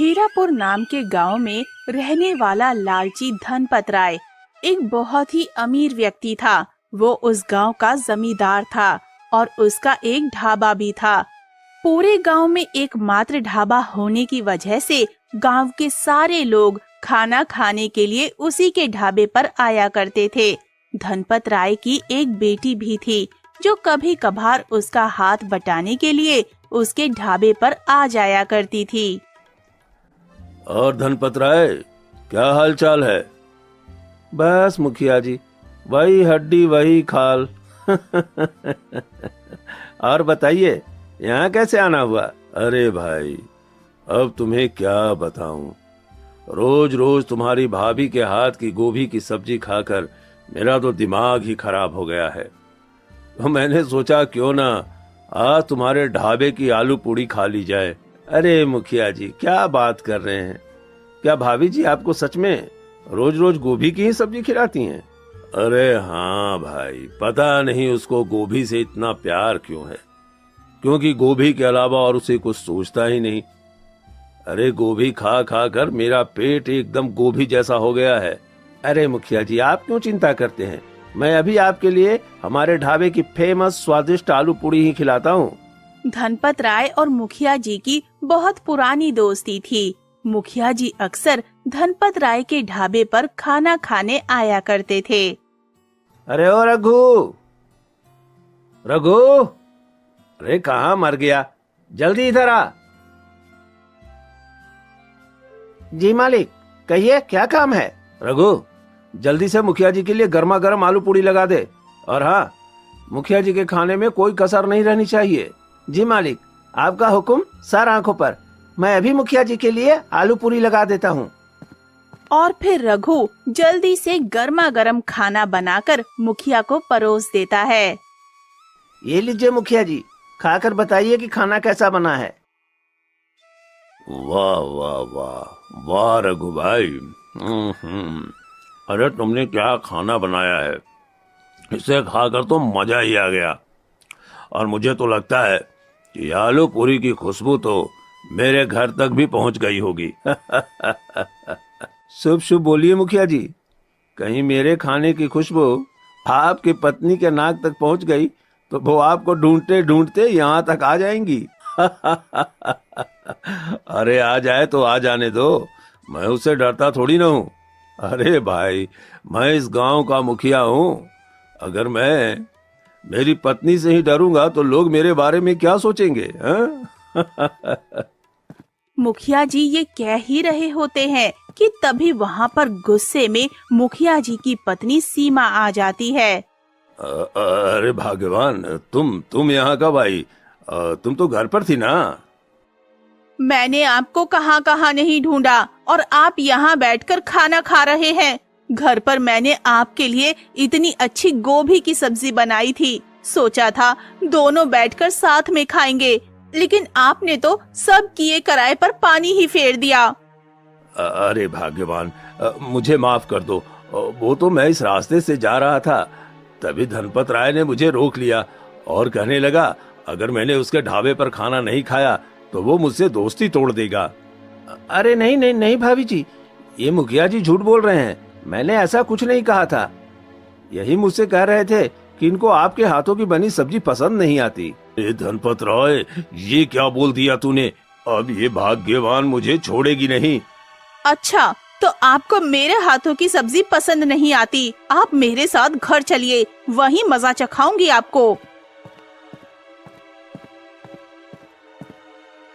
हीरापुर नाम के गांव में रहने वाला लालची धनपत राय एक बहुत ही अमीर व्यक्ति था। वो उस गांव का जमींदार था और उसका एक ढाबा भी था। पूरे गांव में एकमात्र ढाबा होने की वजह से गांव के सारे लोग खाना खाने के लिए उसी के ढाबे पर आया करते थे। धनपत राय की एक बेटी भी थी जो कभी कभार उसका हाथ बटाने के लिए उसके ढाबे पर आ जाया करती थी। और धनपत राय, क्या हाल चाल है? बस मुखिया जी, वही हड्डी वही खाल। और बताइए, यहाँ कैसे आना हुआ? अरे भाई, अब तुम्हें क्या बताऊं, रोज रोज तुम्हारी भाभी के हाथ की गोभी की सब्जी खाकर मेरा तो दिमाग ही खराब हो गया है। तो मैंने सोचा क्यों ना आज तुम्हारे ढाबे की आलू पूड़ी खा ली जाए। अरे मुखिया जी, क्या बात कर रहे हैं? क्या भाभी जी आपको सच में रोज रोज गोभी की ही सब्जी खिलाती हैं? अरे हाँ भाई, पता नहीं उसको गोभी से इतना प्यार क्यों है, क्योंकि गोभी के अलावा और उसे कुछ सोचता ही नहीं। अरे गोभी खा खा कर मेरा पेट एकदम गोभी जैसा हो गया है। अरे मुखिया जी, आप क्यों चिंता करते हैं, मैं अभी आपके लिए हमारे ढाबे की फेमस स्वादिष्ट आलू पूड़ी ही खिलाता हूँ। धनपत राय और मुखिया जी की बहुत पुरानी दोस्ती थी। मुखिया जी अक्सर धनपत राय के ढाबे पर खाना खाने आया करते थे। अरे ओ रघु, रघु, अरे कहाँ मर गया, जल्दी इधर आ। जी मालिक, कहिए क्या काम है? रघु, जल्दी से मुखिया जी के लिए गर्मा गर्म आलू पूड़ी लगा दे। और हाँ, मुखिया जी के खाने में कोई कसर नहीं रहनी चाहिए। जी मालिक, आपका हुक्म सर आंखों पर। मैं अभी मुखिया जी के लिए आलू पूरी लगा देता हूँ। और फिर रघु जल्दी से गर्मा गर्म खाना बनाकर मुखिया को परोस देता है। ये लीजिए मुखिया जी, खाकर बताइए कि खाना कैसा बना है। वाह वाह वाह वाह रघु भाई, अरे तुमने क्या खाना बनाया है, इसे खाकर तो मजा ही आ गया। और मुझे तो लगता है कि आलू पूरी की खुशबू तो मेरे घर तक भी पहुंच गई होगी। शुभ शुभ बोलिए मुखिया जी, कहीं मेरे खाने की खुशबू आपकी पत्नी के नाक तक पहुंच गई तो वो आपको ढूंढते ढूंढते यहाँ तक आ जाएंगी। अरे आ जाए तो आ जाने दो, मैं उससे डरता थोड़ी ना हूँ। अरे भाई, मैं इस गांव का मुखिया हूँ। अगर मैं मेरी पत्नी से ही डरूंगा तो लोग मेरे बारे में क्या सोचेंगे? मुखिया जी ये कह ही रहे होते हैं कि तभी वहाँ पर गुस्से में मुखिया जी की पत्नी सीमा आ जाती है। अरे भगवान, तुम यहाँ कब आई? तुम तो घर पर थी ना? मैंने आपको कहाँ कहाँ नहीं ढूंढा और आप यहाँ बैठकर खाना खा रहे हैं। घर पर मैंने आपके लिए इतनी अच्छी गोभी की सब्जी बनाई थी, सोचा था दोनों बैठकर साथ में खाएंगे, लेकिन आपने तो सब किए कराए पर पानी ही फेर दिया। अरे भाग्यवान, मुझे माफ कर दो। वो तो मैं इस रास्ते से जा रहा था, तभी धनपत राय ने मुझे रोक लिया और कहने लगा अगर मैंने उसके ढाबे पर खाना नहीं खाया तो वो मुझसे दोस्ती तोड़ देगा। अरे नहीं नहीं नहीं भाभी जी, ये मुखिया जी झूठ बोल रहे हैं, मैंने ऐसा कुछ नहीं कहा था। यही मुझसे कह रहे थे कि इनको आपके हाथों की बनी सब्जी पसंद नहीं आती। धनपत राय, ये क्या बोल दिया तूने? अब ये भाग्यवान मुझे छोड़ेगी नहीं। अच्छा, तो आपको मेरे हाथों की सब्जी पसंद नहीं आती? आप मेरे साथ घर चलिए, वहीं मजा चखाऊंगी आपको।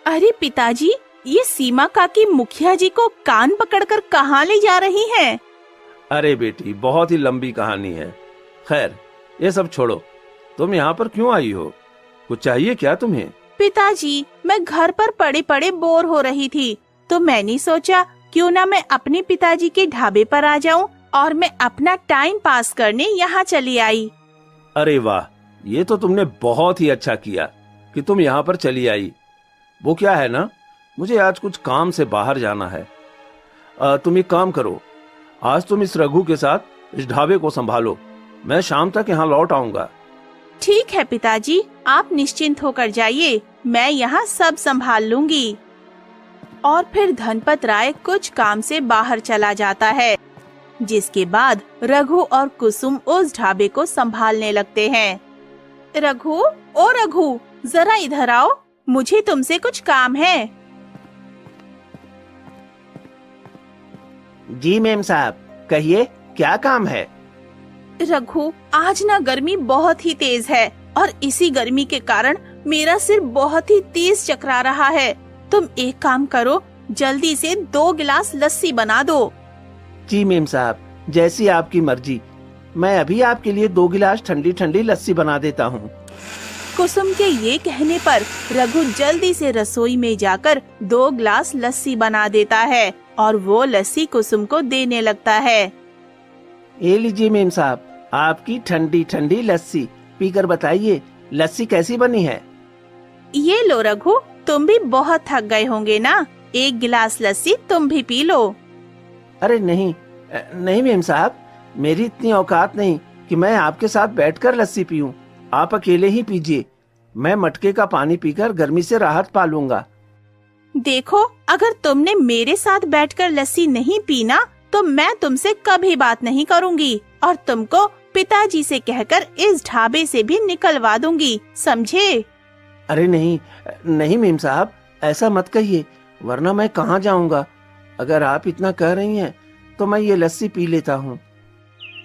अरे पिताजी, ये सीमा काकी मुखिया जी को कान पकड़कर कहाँ ले जा रही हैं? अरे बेटी, बहुत ही लंबी कहानी है। खैर, ये सब छोड़ो, तुम यहाँ पर क्यों आई हो? कुछ चाहिए क्या तुम्हें? पिताजी, मैं घर पर पड़े पड़े बोर हो रही थी, तो मैंने सोचा क्यों ना मैं अपने पिताजी के ढाबे पर आ जाऊं और मैं अपना टाइम पास करने यहाँ चली आई। अरे वाह, ये तो तुमने बहुत ही अच्छा किया कि तुम यहाँ पर चली आई। वो क्या है ना, मुझे आज कुछ काम से बाहर जाना है। तुम एक काम करो, आज तुम इस रघु के साथ इस ढाबे को संभालो, मैं शाम तक यहाँ लौट आऊंगा। ठीक है पिताजी, आप निश्चिंत होकर जाइए, मैं यहाँ सब संभाल लूंगी। और फिर धनपत राय कुछ काम से बाहर चला जाता है, जिसके बाद रघु और कुसुम उस ढाबे को संभालने लगते हैं। रघु, ओ रघु, जरा इधर आओ, मुझे तुमसे कुछ काम है। जी मेम साहब, कहिए क्या काम है। रघु, आज ना गर्मी बहुत ही तेज है और इसी गर्मी के कारण मेरा सिर बहुत ही तेज चकरा रहा है। तुम एक काम करो, जल्दी से 2 गिलास लस्सी बना दो। जी मेम साहब, जैसी आपकी मर्जी। मैं अभी आपके लिए 2 गिलास ठंडी ठंडी लस्सी बना देता हूँ। कुसुम के ये कहने पर रघु जल्दी से रसोई में जाकर 2 गिलास लस्सी बना देता है और वो लस्सी कुसुम को देने लगता है। ये लीजिए मेम साहब, आपकी ठंडी ठंडी लस्सी, पीकर बताइए लस्सी कैसी बनी है। ये लो रघु, तुम भी बहुत थक गए होंगे ना, 1 गिलास लस्सी तुम भी पी लो। अरे नहीं नहीं मेम साहब, मेरी इतनी औकात नहीं कि मैं आपके साथ बैठकर लस्सी पीऊं। आप अकेले ही पीजिए, मैं मटके का पानी पीकर गर्मी से राहत पा लूंगा। देखो, अगर तुमने मेरे साथ बैठकर लस्सी नहीं पीना तो मैं तुमसे कभी बात नहीं करूंगी और तुमको पिताजी से कहकर इस ढाबे से भी निकलवा दूंगी, समझे? अरे नहीं नहीं मेम साहब, ऐसा मत कहिए, वरना मैं कहाँ जाऊंगा। अगर आप इतना कह रही हैं तो मैं ये लस्सी पी लेता हूँ।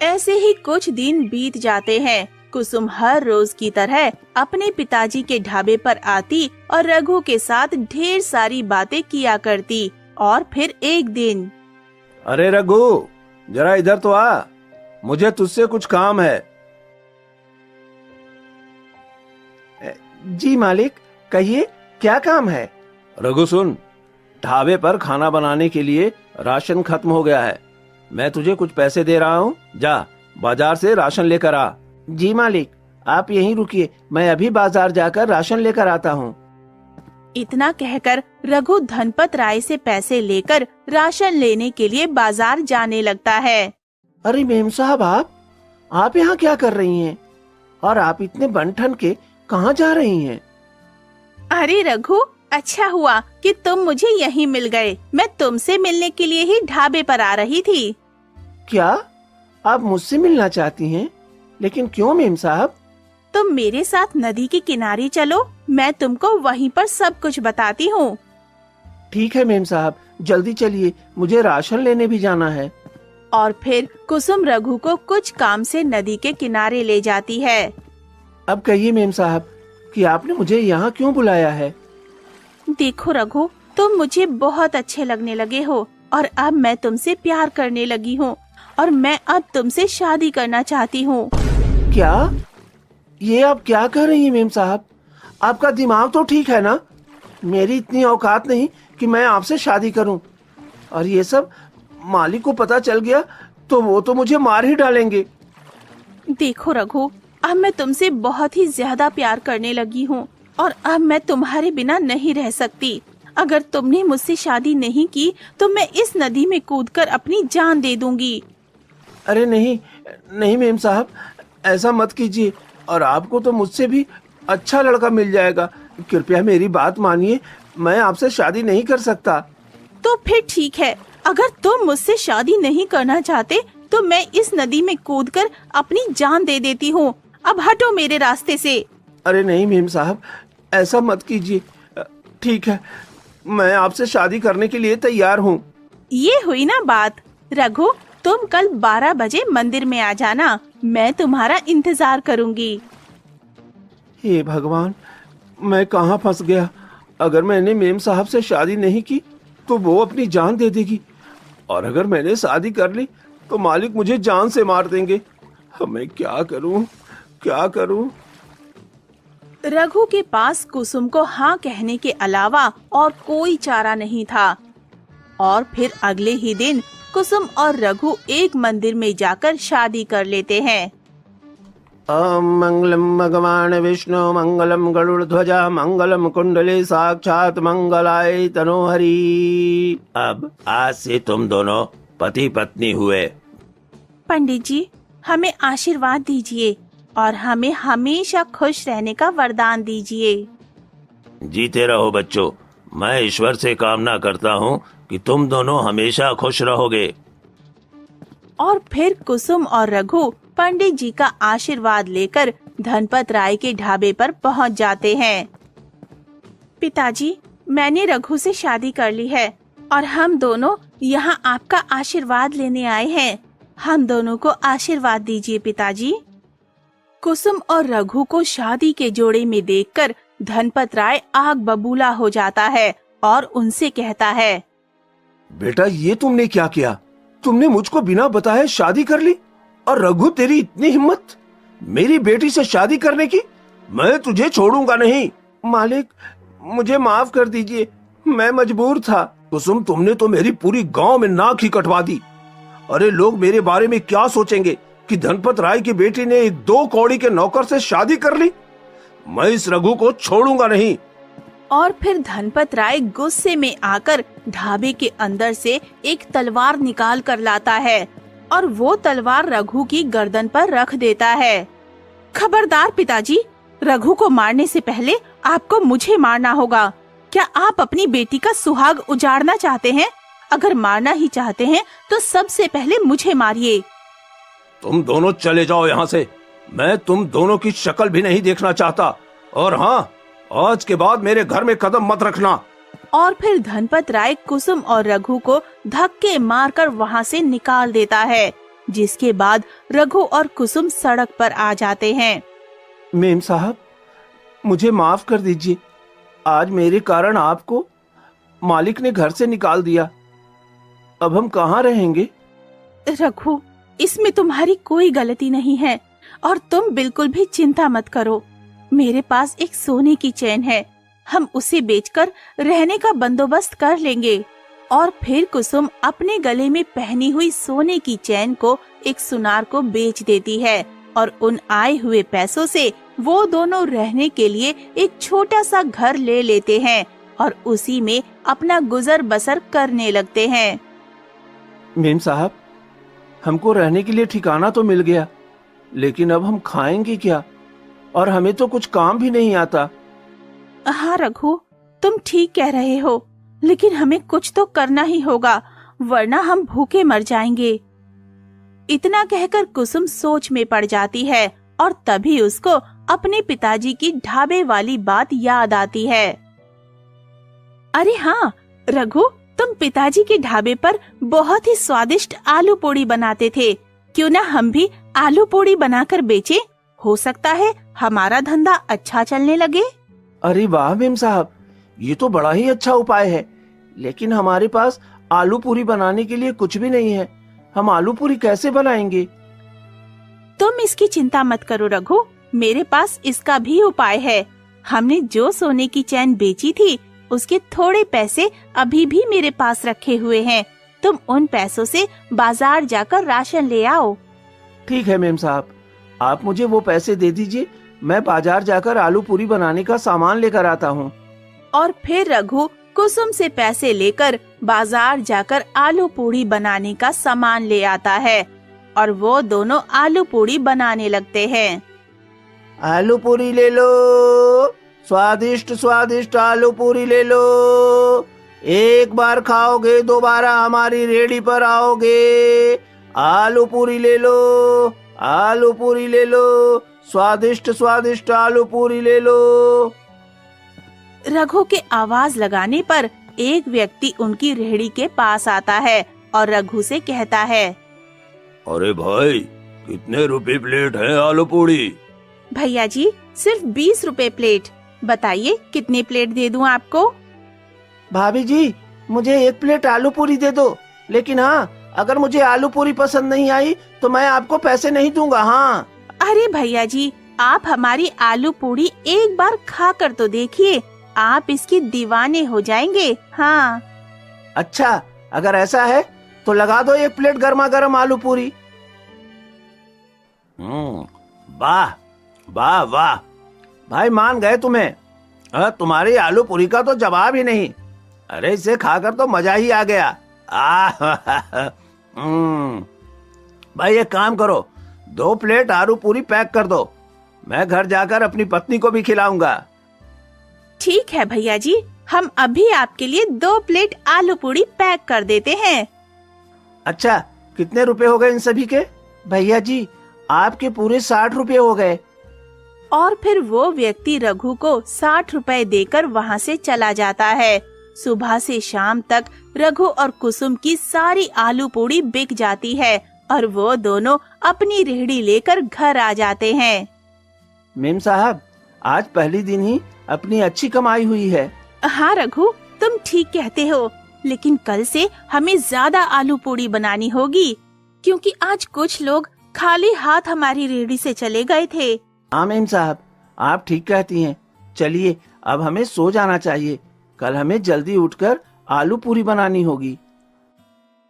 ऐसे ही कुछ दिन बीत जाते हैं। कुसुम हर रोज की तरह अपने पिताजी के ढाबे पर आती और रघु के साथ ढेर सारी बातें किया करती। और फिर एक दिन, अरे रघु, जरा इधर तो आ, मुझे तुझसे कुछ काम है। जी मालिक, कहिए क्या काम है। रघु सुन, ढाबे पर खाना बनाने के लिए राशन खत्म हो गया है। मैं तुझे कुछ पैसे दे रहा हूँ, जा बाजार से राशन लेकर आ। जी मालिक, आप यहीं रुकिए, मैं अभी बाजार जाकर राशन लेकर आता हूँ। इतना कहकर रघु धनपत राय से पैसे लेकर राशन लेने के लिए बाजार जाने लगता है। अरे मेम साहब, आप यहाँ क्या कर रही हैं? और आप इतने बन-ठन के कहाँ जा रही हैं? अरे रघु, अच्छा हुआ कि तुम मुझे यहीं मिल गए। मैं तुमसे मिलने के लिए ही ढाबे पर आ रही थी। क्या आप मुझसे मिलना चाहती हैं? लेकिन क्यों मेम साहब? तुम मेरे साथ नदी के किनारे चलो, मैं तुमको वहीं पर सब कुछ बताती हूँ। ठीक है मेम साहब, जल्दी चलिए, मुझे राशन लेने भी जाना है। और फिर कुसुम रघु को कुछ काम से नदी के किनारे ले जाती है। अब कहिए मेम साहब कि आपने मुझे यहाँ क्यों बुलाया है? देखो रघु, तुम मुझे बहुत अच्छे लगने लगे हो और अब मैं तुमसे प्यार करने लगी हूँ और मैं अब तुमसे शादी करना चाहती हूँ। क्या? ये आप क्या कह रही हैं मेम साहब? आपका दिमाग तो ठीक है ना? मेरी इतनी औकात नहीं कि मैं आपसे शादी करूं। और ये सब मालिक को पता चल गया तो वो तो मुझे मार ही डालेंगे। देखो रघु, अब मैं तुमसे बहुत ही ज्यादा प्यार करने लगी हूँ और अब मैं तुम्हारे बिना नहीं रह सकती। अगर तुमने मुझसे शादी नहीं की तो मैं इस नदी में कूदकर अपनी जान दे दूंगी। अरे नहीं नहीं मेम साहब, ऐसा मत कीजिए, और आपको तो मुझसे भी अच्छा लड़का मिल जाएगा। कृपया मेरी बात मानिए, मैं आपसे शादी नहीं कर सकता। तो फिर ठीक है, अगर तुम मुझसे शादी नहीं करना चाहते तो मैं इस नदी में कूदकर अपनी जान दे देती हूँ। अब हटो मेरे रास्ते से। अरे नहीं मेम साहब, ऐसा मत कीजिए। ठीक है, मैं आपसे शादी करने के लिए तैयार हूँ। ये हुई ना बात। रघु, तुम कल 12 बजे मंदिर में आ जाना, मैं तुम्हारा इंतजार करूंगी। हे भगवान, मैं कहाँ फंस गया। अगर मैंने मेम साहब से शादी नहीं की तो वो अपनी जान दे देगी, और अगर मैंने शादी कर ली तो मालिक मुझे जान से मार देंगे। मैं क्या करूं, क्या करूं? रघु के पास कुसुम को हाँ कहने के अलावा और कोई चारा नहीं था। और फिर अगले ही दिन कुसुम और रघु एक मंदिर में जाकर शादी कर लेते हैं। ओम मंगलम भगवान विष्णु मंगलम गरुड़ध्वजा मंगलम कुंडली साक्षात मंगलाय तनोहरि। अब आज से तुम दोनों पति पत्नी हुए। पंडित जी, हमें आशीर्वाद दीजिए और हमें हमेशा खुश रहने का वरदान दीजिए। जीते रहो बच्चों, मैं ईश्वर से कामना करता हूँ कि तुम दोनों हमेशा खुश रहोगे। और फिर कुसुम और रघु पंडित जी का आशीर्वाद लेकर धनपत राय के ढाबे पर पहुंच जाते हैं। पिताजी, मैंने रघु से शादी कर ली है और हम दोनों यहाँ आपका आशीर्वाद लेने आए हैं। हम दोनों को आशीर्वाद दीजिए पिताजी। कुसुम और रघु को शादी के जोड़े में देखकर धनपत राय आग बबूला हो जाता है और उनसे कहता है, बेटा ये तुमने क्या किया? तुमने मुझको बिना बताए शादी कर ली और रघु तेरी इतनी हिम्मत मेरी बेटी से शादी करने की? मैं तुझे छोड़ूंगा नहीं। मालिक मुझे माफ कर दीजिए, मैं मजबूर था। कुसुम तुमने तो मेरी पूरी गांव में नाक ही कटवा दी। अरे लोग मेरे बारे में क्या सोचेंगे कि धनपत राय की बेटी ने एक 2 कौड़ी के नौकर से शादी कर ली। मैं इस रघु को छोड़ूंगा नहीं। और फिर धनपत राय गुस्से में आकर ढाबे के अंदर से एक तलवार निकाल कर लाता है और वो तलवार रघु की गर्दन पर रख देता है। खबरदार पिताजी, रघु को मारने से पहले आपको मुझे मारना होगा। क्या आप अपनी बेटी का सुहाग उजाड़ना चाहते हैं? अगर मारना ही चाहते हैं तो सबसे पहले मुझे मारिए। तुम दोनों चले जाओ यहाँ से। मैं तुम दोनों की शक्ल भी नहीं देखना चाहता। और हाँ, आज के बाद मेरे घर में कदम मत रखना। और फिर धनपत राय कुसुम और रघु को धक्के मारकर वहाँ से निकाल देता है, जिसके बाद रघु और कुसुम सड़क पर आ जाते हैं। मेम साहब मुझे माफ कर दीजिए। आज मेरे कारण आपको मालिक ने घर से निकाल दिया। अब हम कहाँ रहेंगे? रघु, इसमें तुम्हारी कोई गलती नहीं है और तुम बिल्कुल भी चिंता मत करो। मेरे पास एक सोने की चैन है, हम उसे बेचकर रहने का बंदोबस्त कर लेंगे। और फिर कुसुम अपने गले में पहनी हुई सोने की चैन को एक सुनार को बेच देती है और उन आए हुए पैसों से वो दोनों रहने के लिए एक छोटा सा घर ले लेते हैं और उसी में अपना गुजर बसर करने लगते हैं। मेम साहब हमको रहने के लिए ठिकाना तो मिल गया, लेकिन अब हम खाएंगे क्या? और हमें तो कुछ काम भी नहीं आता। हाँ रघु, तुम ठीक कह रहे हो, लेकिन हमें कुछ तो करना ही होगा, वरना हम भूखे मर जाएंगे। इतना कहकर कुसुम सोच में पड़ जाती है और तभी उसको अपने पिताजी की ढाबे वाली बात याद आती है। अरे हाँ रघु, तुम पिताजी के ढाबे पर बहुत ही स्वादिष्ट आलू पूड़ी बनाते थे। क्यों ना हम भी आलू पूड़ी बनाकर बेचें? हो सकता है हमारा धंधा अच्छा चलने लगे। अरे वाह मेम साहब, ये तो बड़ा ही अच्छा उपाय है। लेकिन हमारे पास आलू पूरी बनाने के लिए कुछ भी नहीं है। हम आलू पूरी कैसे बनाएंगे? तुम इसकी चिंता मत करो रघु, मेरे पास इसका भी उपाय है। हमने जो सोने की चैन बेची थी उसके थोड़े पैसे अभी भी मेरे पास रखे हुए हैं। तुम उन पैसों से बाजार जाकर राशन ले आओ। ठीक है मेम साहब, आप मुझे वो पैसे दे दीजिए, मैं बाजार जाकर आलू पूरी बनाने का सामान लेकर आता हूँ। और फिर रघु कुसुम से पैसे लेकर बाजार जाकर आलू पूड़ी बनाने का सामान ले आता है और वो दोनों आलू पूड़ी बनाने लगते हैं। आलू पूरी ले लो, स्वादिष्ट स्वादिष्ट आलू पूरी ले लो। एक बार खाओगे दोबारा हमारी रेहड़ी पर आओगे। आलू पूरी ले लो, आलू पूरी ले लो, स्वादिष्ट स्वादिष्ट आलू पूरी ले लो। रघु के आवाज लगाने पर एक व्यक्ति उनकी रेहड़ी के पास आता है और रघु से कहता है, अरे भाई, कितने रुपए प्लेट है आलू पूड़ी? भैया जी, सिर्फ 20 रुपए प्लेट। बताइए कितनी प्लेट दे दूं आपको? भाभी जी, मुझे 1 प्लेट आलू पूरी दे दो, लेकिन हाँ, अगर मुझे आलू पूरी पसंद नहीं आई तो मैं आपको पैसे नहीं दूंगा। हाँ। अरे भैया जी, आप हमारी आलू पूरी एक बार खा कर तो देखिए, आप इसके दीवाने हो जाएंगे। हाँ। अच्छा, अगर ऐसा है तो लगा दो 1 प्लेट गर्मा गर्म आलू पूरी। वाह वाह वाह, भाई मान गए तुम्हें। तुम्हारी आलू पूरी का तो जवाब ही नहीं। अरे इसे खाकर तो मजा ही आ गया। भाई एक काम करो, 2 प्लेट आलू पूरी पैक कर दो, मैं घर जाकर अपनी पत्नी को भी खिलाऊंगा। ठीक है भैया जी, हम अभी आपके लिए 2 प्लेट आलू पूड़ी पैक कर देते हैं। अच्छा, कितने रुपए हो गए इन सभी के? भैया जी, आपके पूरे 60 रुपए हो गए। और फिर वो व्यक्ति रघु को 60 रुपए देकर वहाँ से चला जाता है। सुबह से शाम तक रघु और कुसुम की सारी आलू पूड़ी बिक जाती है और वो दोनों अपनी रेहड़ी लेकर घर आ जाते हैं। मेम साहब, आज पहली दिन ही अपनी अच्छी कमाई हुई है। हाँ रघु, तुम ठीक कहते हो, लेकिन कल से हमें ज्यादा आलू पूड़ी बनानी होगी, क्योंकि आज कुछ लोग खाली हाथ हमारी रेहड़ी से चले गए थे। हाँ मेम साहब, आप ठीक कहती हैं। चलिए, अब हमें सो जाना चाहिए। कल हमें जल्दी उठकर आलू पूरी बनानी होगी।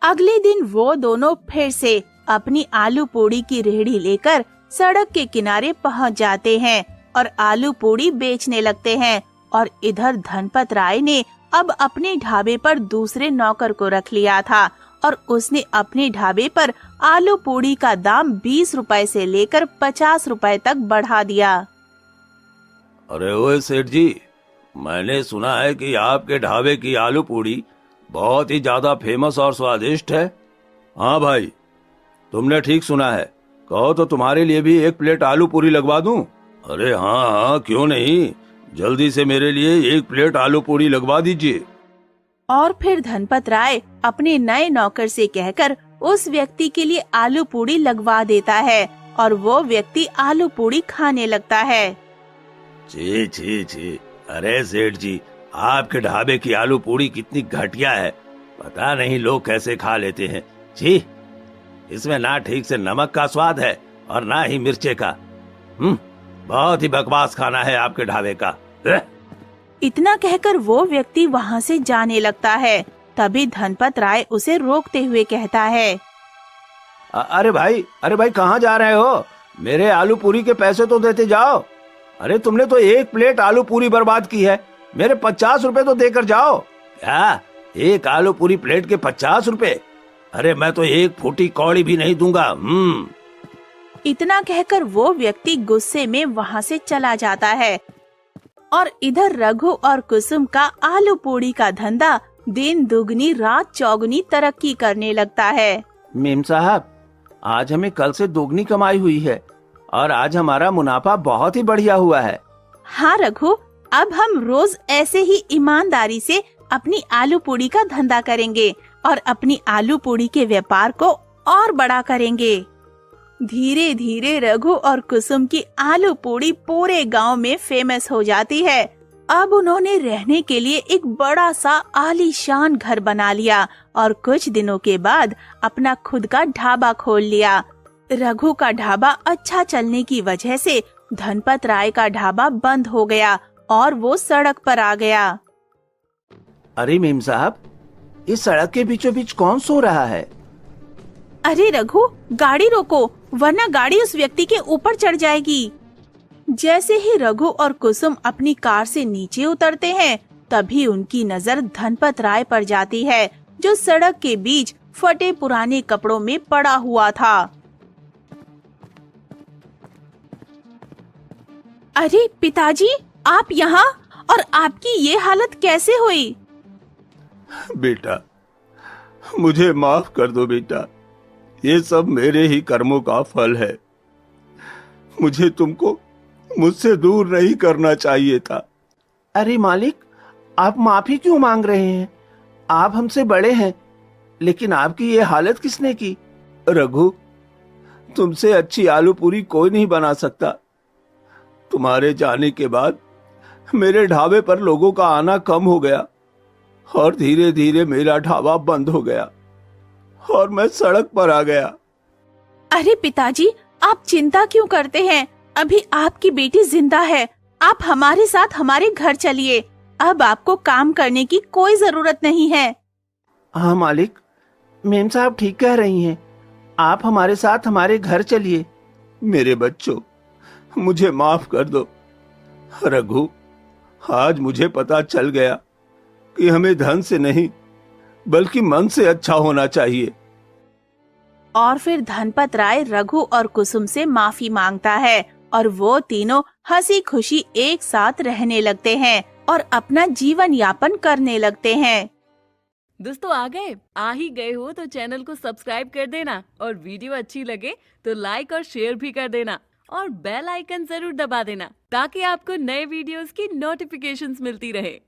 अगले दिन वो दोनों फिर से अपनी आलू पूड़ी की रेहड़ी लेकर सड़क के किनारे पहुंच जाते हैं और आलू पूड़ी बेचने लगते हैं। और इधर धनपत राय ने अब अपने ढाबे पर दूसरे नौकर को रख लिया था और उसने अपने ढाबे पर आलू पूड़ी का दाम 20 रुपए से लेकर 50 रुपए तक बढ़ा दिया। अरे ओए सेठ जी, मैंने सुना है कि आपके ढाबे की आलू पूड़ी बहुत ही ज्यादा फेमस और स्वादिष्ट है। हाँ भाई, तुमने ठीक सुना है। कहो तो तुम्हारे लिए भी 1 प्लेट आलू पूरी लगवा दूं? अरे हाँ हाँ, क्यों नहीं, जल्दी से मेरे लिए 1 प्लेट आलू पूरी लगवा दीजिए। और फिर धनपत राय अपने नए नौकर से कहकर उस व्यक्ति के लिए आलू पूड़ी लगवा देता है और वो व्यक्ति आलू पूड़ी खाने लगता है। छी छी छी, अरे सेठ जी, आपके ढाबे की आलू पूड़ी कितनी घटिया है, पता नहीं लोग कैसे खा लेते हैं। छी, इसमें ना ठीक से नमक का स्वाद है और ना ही मिर्चे का। बहुत ही बकवास खाना है आपके ढाबे का। इतना कहकर वो व्यक्ति वहाँ से जाने लगता है। तभी धनपत राय उसे रोकते हुए कहता है, अरे भाई कहाँ जा रहे हो? मेरे आलू पूरी के पैसे तो देते जाओ। अरे तुमने तो 1 प्लेट आलू पूरी बर्बाद की है, मेरे 50 रुपए तो देकर जाओ। क्या 1 आलू पूरी प्लेट के 50 रुपए? अरे मैं तो 1 फूटी कौड़ी भी नहीं दूंगा। इतना कहकर वो व्यक्ति गुस्से में वहाँ से चला जाता है। और इधर रघु और कुसुम का आलू पूड़ी का धंधा दिन दुगनी रात चौगुनी तरक्की करने लगता है। मेम साहब, आज हमें कल से दोगुनी कमाई हुई है और आज हमारा मुनाफा बहुत ही बढ़िया हुआ है। हाँ रघु, अब हम रोज ऐसे ही ईमानदारी से अपनी आलू पूड़ी का धंधा करेंगे और अपनी आलू पूड़ी के व्यापार को और बड़ा करेंगे। धीरे धीरे रघु और कुसुम की आलू पूड़ी पूरे गांव में फेमस हो जाती है। अब उन्होंने रहने के लिए एक बड़ा सा आलीशान घर बना लिया और कुछ दिनों के बाद अपना खुद का ढाबा खोल लिया। रघु का ढाबा अच्छा चलने की वजह से धनपत राय का ढाबा बंद हो गया और वो सड़क पर आ गया। अरे मेम साहब, इस सड़क के बीचों बीच कौन सो रहा है? अरे रघु, गाड़ी रोको, वरना गाड़ी उस व्यक्ति के ऊपर चढ़ जाएगी। जैसे ही रघु और कुसुम अपनी कार से नीचे उतरते हैं, तभी उनकी नजर धनपत राय पर जाती है, जो सड़क के बीच फटे पुराने कपड़ों में पड़ा हुआ था। अरे पिताजी, आप यहाँ, और आपकी ये हालत कैसे हुई? बेटा, मुझे माफ कर दो बेटा, ये सब मेरे ही कर्मों का फल है। मुझे तुमको मुझसे दूर नहीं करना चाहिए था। अरे मालिक, आप माफी क्यों मांग रहे हैं? आप हमसे बड़े हैं, लेकिन आपकी ये हालत किसने की? रघु, तुमसे अच्छी आलू पूरी कोई नहीं बना सकता। तुम्हारे जाने के बाद मेरे ढाबे पर लोगों का आना कम हो गया और धीरे धीरे मेरा ढाबा बंद हो गया और मैं सड़क पर आ गया। अरे पिताजी, आप चिंता क्यों करते हैं? अभी आपकी बेटी जिंदा है। आप हमारे साथ हमारे घर चलिए। अब आपको काम करने की कोई जरूरत नहीं है। हाँ मालिक, मेम साहब ठीक कह रही हैं। आप हमारे साथ हमारे घर चलिए। मेरे बच्चों, मुझे माफ कर दो। रघु, आज मुझे पता चल गया कि हमें धन से नहीं बल्कि मन से अच्छा होना चाहिए। और फिर धनपत राय रघु और कुसुम से माफी मांगता है और वो तीनों हंसी खुशी एक साथ रहने लगते हैं और अपना जीवन यापन करने लगते हैं। दोस्तों आ ही गए हो तो चैनल को सब्सक्राइब कर देना और वीडियो अच्छी लगे तो लाइक और शेयर भी कर देना और बेल आइकन जरूर दबा देना ताकि आपको नए वीडियोस की नोटिफिकेशंस मिलती रहे।